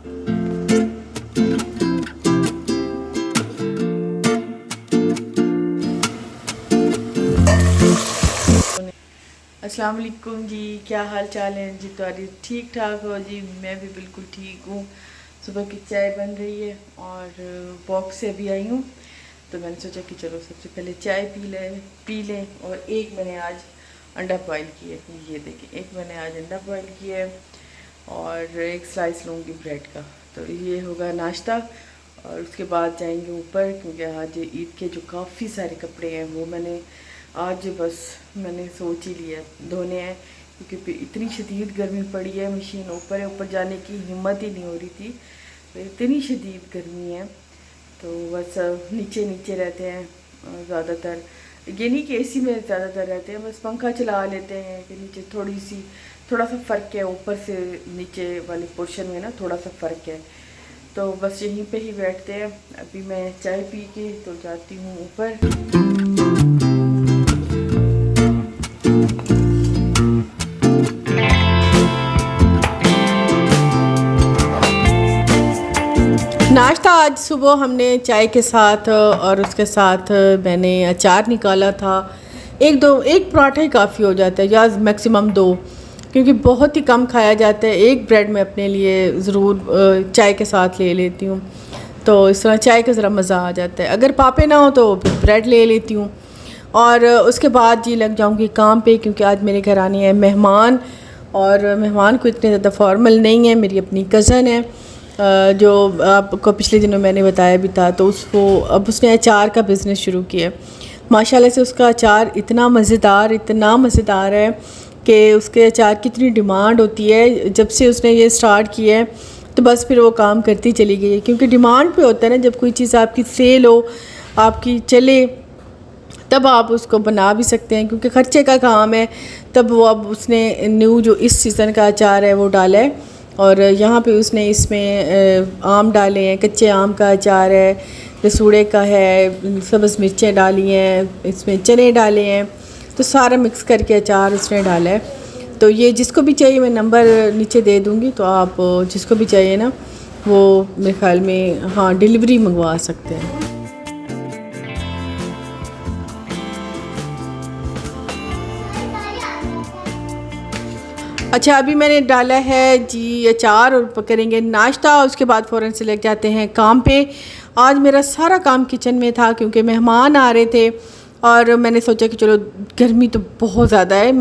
अस्सलाम वालेकुम जी, क्या हाल चाल है जी? तुम्हारी ठीक ठाक हो जी? मैं भी बिल्कुल ठीक हूँ। सुबह की चाय बन रही है और बॉक्स से अभी आई हूँ, तो मैंने सोचा कि चलो सबसे पहले चाय पी लें। और एक मैंने आज अंडा बॉयल किया है, ये देखिए, एक मैंने आज अंडा बॉयल किया है और एक स्लाइस लूँगी ब्रेड का। तो ये होगा नाश्ता और उसके बाद जाएंगे ऊपर, क्योंकि आज ईद के जो काफ़ी सारे कपड़े हैं वो आज मैंने सोच ही लिया धोने हैं, क्योंकि इतनी शदीद गर्मी पड़ी है। मशीन ऊपर है, ऊपर जाने की हिम्मत ही नहीं हो रही थी, तो इतनी शदीद गर्मी है। तो बस नीचे नीचे रहते हैं ज़्यादातर। ये नहीं कि एसी में ज़्यादातर रहते हैं, बस पंखा चला लेते हैं कि नीचे थोड़ा सा फ़र्क है, ऊपर से नीचे वाले पोर्शन में ना थोड़ा सा फ़र्क है। तो बस यहीं पे ही बैठते हैं। अभी मैं चाय पी के तो जाती हूँ ऊपर। नाश्ता आज सुबह हमने चाय के साथ और उसके साथ मैंने अचार निकाला था। एक पराठा ही काफ़ी हो जाता है, या मैक्सिमम 2, क्योंकि बहुत ही कम खाया जाता है। एक ब्रेड मैं अपने लिए ज़रूर चाय के साथ ले लेती हूँ, तो इस तरह चाय का ज़रा मज़ा आ जाता है। अगर पापे ना हो तो फिर ब्रेड ले लेती हूँ और उसके बाद जी लग जाऊँगी काम पे, क्योंकि आज मेरे घर आने हैं मेहमान। और मेहमान को इतने ज़्यादा फॉर्मल नहीं है, मेरी अपनी कज़न है जो आपको पिछले दिनों मैंने बताया भी था। तो अब उसने अचार का बिज़नेस शुरू किया है। माशाल्लाह से उसका अचार इतना मज़ेदार है कि उसके अचार की इतनी डिमांड होती है। जब से उसने ये स्टार्ट किया है तो बस फिर वो काम करती चली गई है, क्योंकि डिमांड पे होता है ना, जब कोई चीज़ आपकी सेल हो, आपकी चले, तब आप उसको बना भी सकते हैं, क्योंकि ख़र्चे का काम है। तब वो अब उसने न्यू जो इस सीज़न का अचार है वो डाला है, और यहाँ पे उसने इसमें आम डाले हैं, कच्चे आम का अचार है, रसूड़े का है, सब्ज़ मिर्चें डाली हैं, इसमें चने डाले हैं, तो सारा मिक्स करके अचार उसने डाला है। तो ये जिसको भी चाहिए मैं नंबर नीचे दे दूँगी, तो आप जिसको भी चाहिए ना वो मेरे ख़्याल में हाँ डिलीवरी मंगवा सकते हैं। अच्छा, अभी मैंने डाला है जी अचार और करेंगे नाश्ता, उसके बाद फ़ौरन से लग जाते हैं काम पे। आज मेरा सारा काम किचन में था, क्योंकि मेहमान आ रहे थे और मैंने सोचा कि चलो गर्मी तो बहुत ज़्यादा है,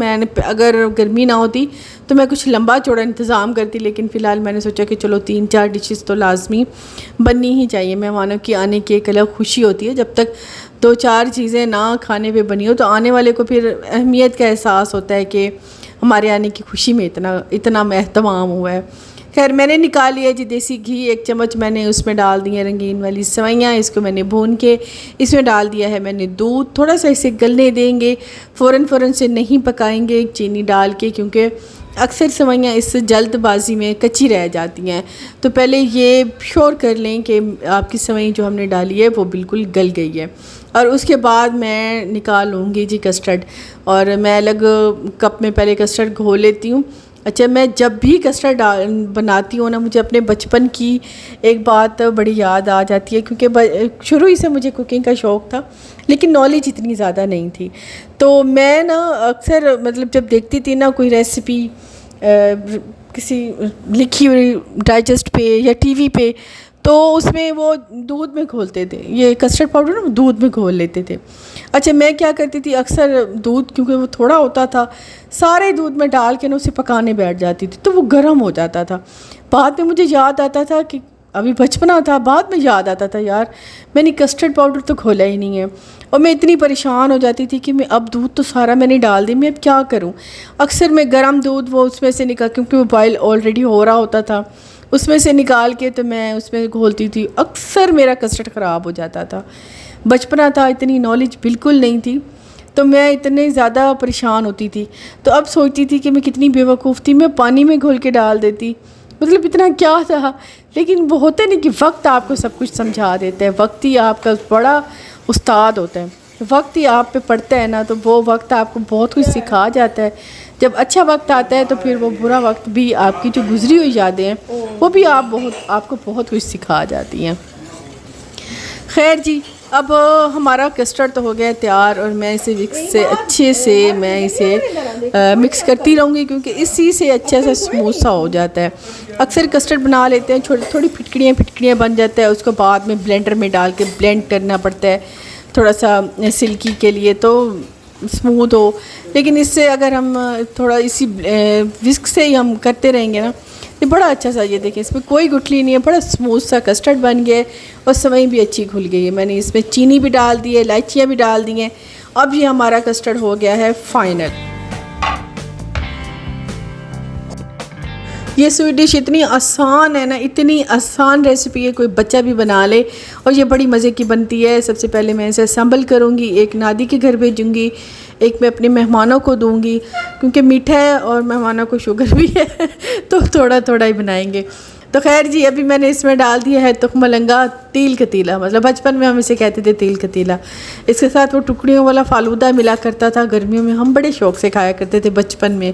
अगर गर्मी ना होती तो मैं कुछ लंबा चौड़ा इंतज़ाम करती, लेकिन फ़िलहाल मैंने सोचा कि चलो 3-4 डिशेस तो लाजमी बननी ही चाहिए। मेहमानों की आने की एक अलग खुशी होती है, जब तक 2-4 चीज़ें ना खाने पे बनी हो तो आने वाले को फिर अहमियत का एहसास होता है कि हमारे आने की खुशी में इतना एहतमाम हुआ है। खैर, मैंने निकाल लिया जी देसी घी, 1 चम्मच मैंने उसमें डाल दी है रंगीन वाली सेवइयाँ। इसको मैंने भून के इसमें डाल दिया है मैंने दूध। थोड़ा सा इसे गलने देंगे, फ़ौरन से नहीं पकाएंगे चीनी डाल के, क्योंकि अक्सर सेवइयाँ इस जल्दबाजी में कच्ची रह जाती हैं। तो पहले ये श्योर कर लें कि आपकी सेवई जो हमने डाली है वो बिल्कुल गल गई है। और उसके बाद मैं निकाल लूँगी जी कस्टर्ड, और मैं अलग कप में पहले कस्टर्ड घोल लेती हूँ। अच्छा, मैं जब भी कस्टर्ड बनाती हूँ ना, मुझे अपने बचपन की एक बात बड़ी याद आ जाती है, क्योंकि शुरू ही से मुझे कुकिंग का शौक़ था, लेकिन नॉलेज इतनी ज़्यादा नहीं थी। तो मैं ना अक्सर मतलब जब देखती थी ना कोई रेसिपी किसी लिखी हुई डाइजेस्ट पे या टीवी पे, तो उसमें वो दूध में घोलते थे, ये कस्टर्ड पाउडर ना दूध में घोल लेते थे। अच्छा, मैं क्या करती थी, अक्सर दूध क्योंकि वो थोड़ा होता था, सारे दूध में डाल के ना उसे पकाने बैठ जाती थी, तो वो गर्म हो जाता था। बाद में मुझे याद आता था कि अभी बचपना था, बाद में याद आता था यार मैंने कस्टर्ड पाउडर तो घोला ही नहीं है। और मैं इतनी परेशान हो जाती थी कि मैं अब दूध तो सारा मैंने डाल दी, मैं अब क्या करूं। अक्सर मैं गर्म दूध वो उसमें से निकाल, क्योंकि वो बॉयल ऑलरेडी हो रहा होता था, उसमें से निकाल के तो मैं उसमें घोलती थी। अक्सर मेरा कस्टर्ड ख़राब हो जाता था। बचपना था, इतनी नॉलेज बिल्कुल नहीं थी, तो मैं इतने ज़्यादा परेशान होती थी। तो अब सोचती थी कि मैं कितनी बेवकूफ़ थी, मैं पानी में घोल के डाल देती, मतलब इतना क्या था। लेकिन वो होता नहीं कि वक्त आपको सब कुछ समझा देता है, वक्त ही आपका बड़ा उस्ताद होता है। वक्त ही आप पे पड़ता है ना, तो वो वक्त आपको बहुत कुछ सिखा जाता है। जब अच्छा वक्त आता है तो फिर वो बुरा वक्त भी, आपकी जो गुजरी हुई यादें हैं वो भी आपको बहुत कुछ सिखा जाती हैं। खैर जी, अब हमारा कस्टर्ड तो हो गया तैयार और मैं इसे विक्स से अच्छे से मैं इसे मिक्स करती रहूँगी, क्योंकि इसी से अच्छे से स्मूथ सा हो जाता है। अक्सर कस्टर्ड बना लेते हैं, थोड़ी फिटकड़ियाँ बन जाता है, उसको बाद में ब्लेंडर में डाल के ब्लेंड करना पड़ता है थोड़ा सा सिल्की के लिए, तो स्मूथ हो। लेकिन इससे अगर हम थोड़ा इसी विस्क से ही हम करते रहेंगे ना, ये बड़ा अच्छा सा, ये देखें इसमें कोई गुठली नहीं है, बड़ा स्मूथ सा कस्टर्ड बन गया है और सेवई भी अच्छी घुल गई है। मैंने इसमें चीनी भी डाल दी है, इलायचियाँ भी डाल दी हैं। अब ये हमारा कस्टर्ड हो गया है फाइनल। ये स्वीट डिश इतनी आसान है ना, इतनी आसान रेसिपी है, कोई बच्चा भी बना ले और ये बड़ी मज़े की बनती है। सबसे पहले मैं इसे असम्बल करूँगी, एक नादी के घर भेजूँगी, एक मैं अपने मेहमानों को दूँगी, क्योंकि मीठा है और मेहमानों को शुगर भी है तो थोड़ा थोड़ा ही बनाएंगे। तो खैर जी, अभी मैंने इसमें डाल दिया है तुखमलंगा, तिल कतीला, मतलब बचपन में हम इसे कहते थे तिल कतीला। इसके साथ वो टुकड़ियों वाला फालूदा मिला करता था, गर्मियों में हम बड़े शौक़ से खाया करते थे बचपन में।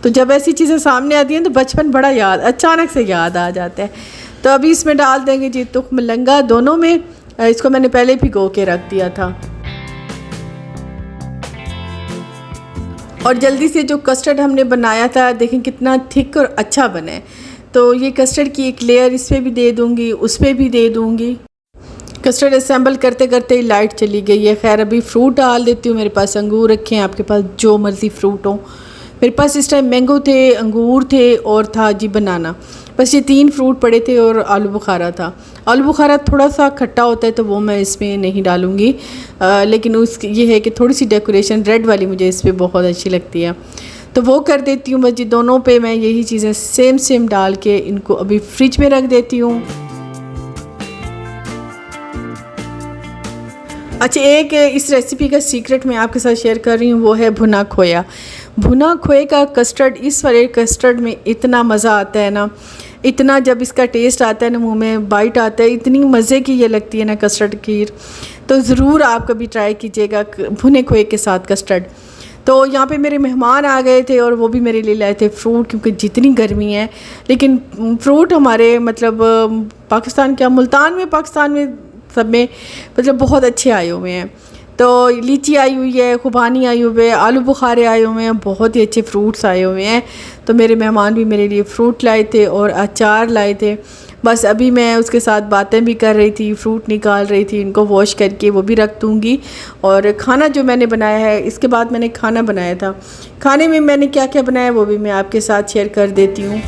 तो जब ऐसी चीज़ें सामने आती हैं तो बचपन बड़ा अचानक से याद आ जाता है। तो अभी इसमें डाल देंगे जी तुखमलंगा दोनों में। इसको मैंने पहले भिगो के रख दिया था। और जल्दी से जो कस्टर्ड हमने बनाया था, देखें कितना थिक और अच्छा बना है। तो ये कस्टर्ड की एक लेयर इस पर भी दे दूँगी, उस पर भी दे दूँगी। कस्टर्ड असेंबल करते करते ही लाइट चली गई है। खैर अभी फ्रूट डाल देती हूँ। मेरे पास अंगूर रखे हैं, आपके पास जो मर्ज़ी फ्रूट हो। मेरे पास इस टाइम मैंगो थे, अंगूर थे और था जी बनाना। बस ये 3 फ्रूट पड़े थे और आलू बुखारा था। आलू बुखारा थोड़ा सा खट्टा होता है तो वो मैं इसमें नहीं डालूँगी, लेकिन ये है कि थोड़ी सी डेकोरेशन रेड वाली मुझे इस पर बहुत अच्छी लगती है, तो वो कर देती हूँ। बस जी दोनों पे मैं यही चीज़ें सेम डाल के इनको अभी फ्रिज में रख देती हूँ। अच्छा, एक इस रेसिपी का सीक्रेट मैं आपके साथ शेयर कर रही हूँ, वो है भुना खोया। भुना खोए का कस्टर्ड, इस वाले कस्टर्ड में इतना मज़ा आता है ना, इतना जब इसका टेस्ट आता है ना, मुंह में बाइट आता है, इतनी मज़े की ये लगती है ना कस्टर्ड खीर। तो ज़रूर आप कभी ट्राई कीजिएगा भुने खोए के साथ कस्टर्ड। तो यहाँ पे मेरे मेहमान आ गए थे और वो भी मेरे लिए लाए थे फ्रूट, क्योंकि जितनी गर्मी है, लेकिन फ्रूट हमारे मतलब पाकिस्तान, क्या मुल्तान में, पाकिस्तान में सब में मतलब बहुत अच्छे आए हुए हैं। तो लीची आई हुई है, खुबानी आई हुई है, आलू बुखारे आए हुए हैं, बहुत ही अच्छे फ्रूट्स आए हुए हैं। तो मेरे मेहमान भी मेरे लिए फ़्रूट लाए थे और अचार लाए थे। बस अभी मैं उसके साथ बातें भी कर रही थी, फ्रूट निकाल रही थी, इनको वॉश करके वो भी रख दूँगी। और खाना जो मैंने बनाया है, इसके बाद मैंने खाना बनाया था। खाने में मैंने क्या क्या बनाया वो भी मैं आपके साथ शेयर कर देती हूँ।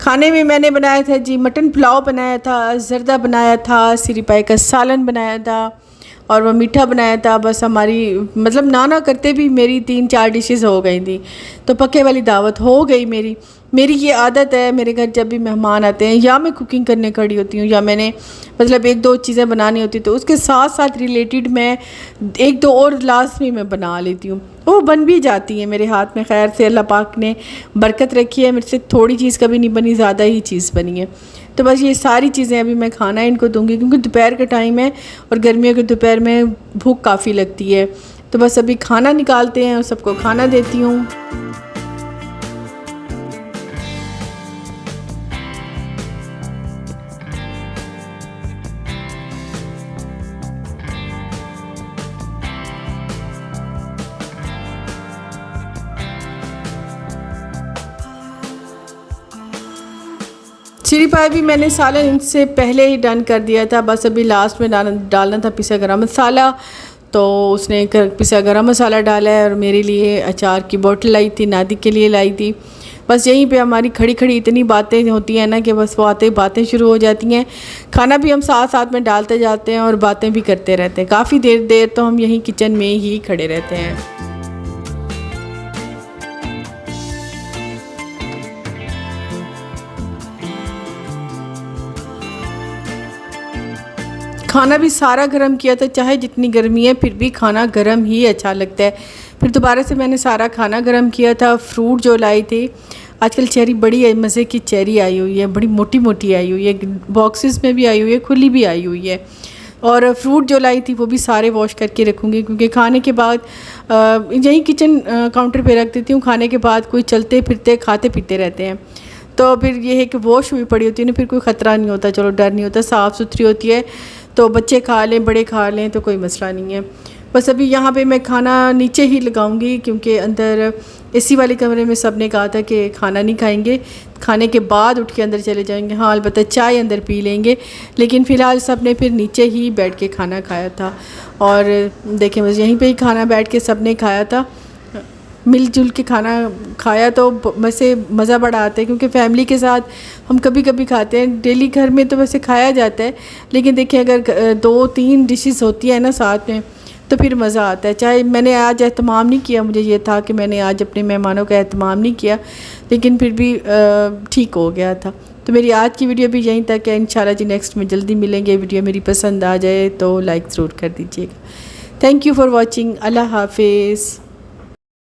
खाने में मैंने बनाया था जी मटन पुलाव बनाया था, ज़र्दा बनाया था, सिरी पाए का सालन बनाया था और वह मीठा बनाया था। बस हमारी मतलब ना करते भी मेरी 3-4 डिशेस हो गई थी, तो पक्के वाली दावत हो गई मेरी ये आदत है। मेरे घर जब भी मेहमान आते हैं, या मैं कुकिंग करने खड़ी होती हूँ या मैंने मतलब 1-2 चीज़ें बनानी होती, तो उसके साथ साथ रिलेटेड मैं 1-2 और लास्ट में मैं बना लेती हूँ, वो बन भी जाती है मेरे हाथ में। खैर से अल्लाह पाक ने बरकत रखी है, मेरे से थोड़ी चीज़ कभी नहीं बनी, ज़्यादा ही चीज़ बनी है। तो बस ये सारी चीज़ें अभी मैं खाना इनको दूंगी, क्योंकि दोपहर का टाइम है और गर्मियों के दोपहर में भूख काफ़ी लगती है। तो बस अभी खाना निकालते हैं और सबको खाना देती हूँ। चिली पाई भी मैंने सालन इनसे पहले ही डन कर दिया था, बस अभी लास्ट में डालना था पिसा गरम मसाला। तो उसने पिसा गरम मसाला डाला है और मेरे लिए अचार की बोतल लाई थी, नादी के लिए लाई थी। बस यहीं पे हमारी खड़ी खड़ी इतनी बातें होती हैं ना कि बस वो आते ही बातें शुरू हो जाती हैं। खाना भी हम साथ साथ में डालते जाते हैं और बातें भी करते रहते हैं। काफ़ी देर तो हम यहीं किचन में ही खड़े रहते हैं। खाना भी सारा गर्म किया था, चाहे जितनी गर्मी है फिर भी खाना गर्म ही अच्छा लगता है। फिर दोबारा से मैंने सारा खाना गर्म किया था। फ्रूट जो लाई थी, आजकल चेरी बड़ी मज़े की चेरी आई हुई है, बड़ी मोटी मोटी आई हुई है, बॉक्सेस में भी आई हुई है, खुली भी आई हुई है। और फ्रूट जो लाई थी वो भी सारे वॉश करके रखूँगी, क्योंकि खाने के बाद यहीं किचन काउंटर पे रख देती हूँ। खाने के बाद कोई चलते फिरते खाते पीते रहते हैं, तो फिर ये है कि वॉश हुई पड़ी होती है ना, फिर कोई ख़तरा नहीं होता, चलो डर नहीं होता, साफ़ सुथरी होती है, तो बच्चे खा लें बड़े खा लें तो कोई मसला नहीं है। बस अभी यहाँ पे मैं खाना नीचे ही लगाऊंगी, क्योंकि अंदर एसी वाले कमरे में सब ने कहा था कि खाना नहीं खाएंगे, खाने के बाद उठ के अंदर चले जाएंगे। हाँ, अलबत्ता चाय अंदर पी लेंगे, लेकिन फ़िलहाल सब ने फिर नीचे ही बैठ के खाना खाया था। और देखें बस यहीं पे ही खाना बैठ के सब ने खाया था, मिलजुल के खाना खाया, तो वैसे मज़ा बड़ा आता है, क्योंकि फ़ैमिली के साथ हम कभी कभी खाते हैं, डेली घर में तो वैसे खाया जाता है, लेकिन देखिए अगर 2-3 डिशेस होती है ना साथ में तो फिर मज़ा आता है। चाहे मैंने आज एहतमाम नहीं किया, मुझे ये था कि मैंने आज अपने मेहमानों का एहतमाम नहीं किया, लेकिन फिर भी ठीक हो गया था। तो मेरी आज की वीडियो भी यहीं तक है। इंशाल्लाह जी नेक्स्ट में जल्दी मिलेंगे। वीडियो मेरी पसंद आ जाए तो लाइक ज़रूर कर दीजिएगा। Thank you for watching. अल्लाह हाफिज़।